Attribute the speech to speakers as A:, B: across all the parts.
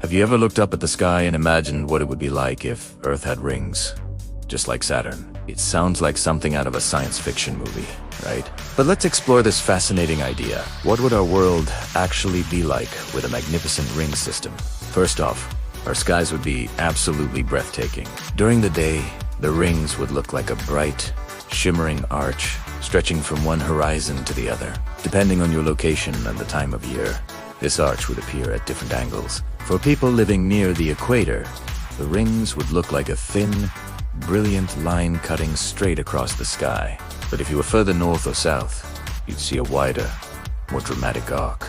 A: Have you ever looked up at the sky and imagined what it would be like if Earth had rings? Just like Saturn. It sounds like something out of a science fiction movie, right? But let's explore this fascinating idea. What would our world actually be like with a magnificent ring system? First off, our skies would be absolutely breathtaking. During the day, the rings would look like a bright, shimmering arch stretching from one horizon to the other. Depending on your location and the time of year, this arch would appear at different angles. For people living near the equator, the rings would look like a thin, brilliant line cutting straight across the sky. But if you were further north or south, you'd see a wider, more dramatic arc.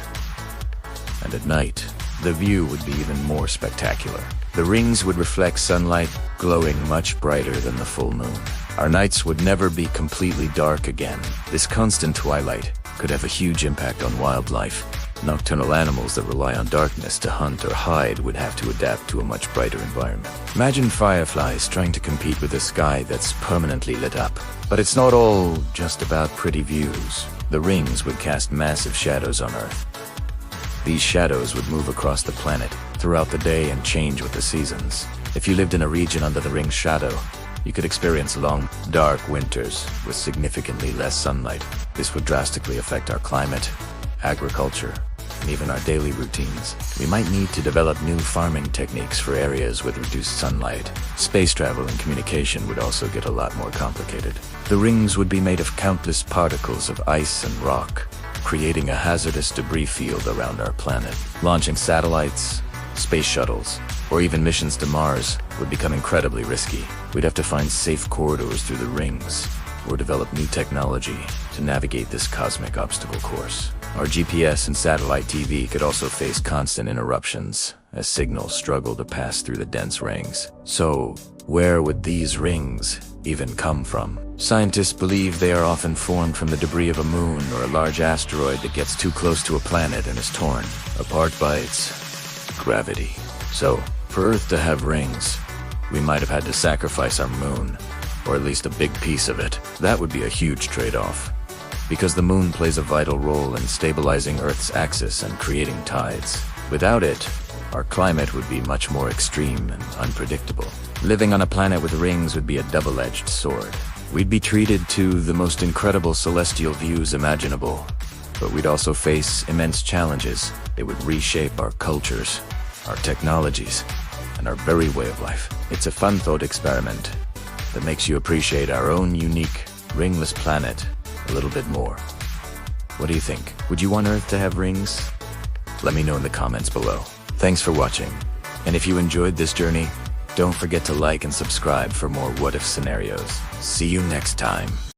A: And at night, the view would be even more spectacular. The rings would reflect sunlight, glowing much brighter than the full moon. Our nights would never be completely dark again. This constant twilight could have a huge impact on wildlife. Nocturnal animals that rely on darkness to hunt or hide would have to adapt to a much brighter environment. Imagine fireflies trying to compete with a sky that's permanently lit up. But it's not all just about pretty views. The rings would cast massive shadows on Earth. These shadows would move across the planet throughout the day and change with the seasons. If you lived in a region under the ring's shadow, you could experience long, dark winters with significantly less sunlight. This would drastically affect our climate, agriculture, and even our daily routines. We might need to develop new farming techniques for areas with reduced sunlight. Space travel and communication would also get a lot more complicated. The rings would be made of countless particles of ice and rock, creating a hazardous debris field around our planet. Launching satellites, space shuttles, or even missions to Mars would become incredibly risky. We'd have to find safe corridors through the rings, or develop new technology to navigate this cosmic obstacle course. Our GPS and satellite TV could also face constant interruptions as signals struggle to pass through the dense rings. So, where would these rings even come from? Scientists believe they are often formed from the debris of a moon or a large asteroid that gets too close to a planet and is torn apart by its gravity. So, for Earth to have rings, we might have had to sacrifice our moon, or at least a big piece of it. That would be a huge trade-off, because the moon plays a vital role in stabilizing Earth's axis and creating tides. Without it, our climate would be much more extreme and unpredictable. Living on a planet with rings would be a double-edged sword. We'd be treated to the most incredible celestial views imaginable, but we'd also face immense challenges. It would reshape our cultures, our technologies, and our very way of life. It's a fun thought experiment that makes you appreciate our own unique, ringless planet a little bit more. What do you think? Would you want Earth to have rings? Let me know in the comments below. Thanks for watching. And if you enjoyed this journey, don't forget to like and subscribe for more what-if scenarios. See you next time.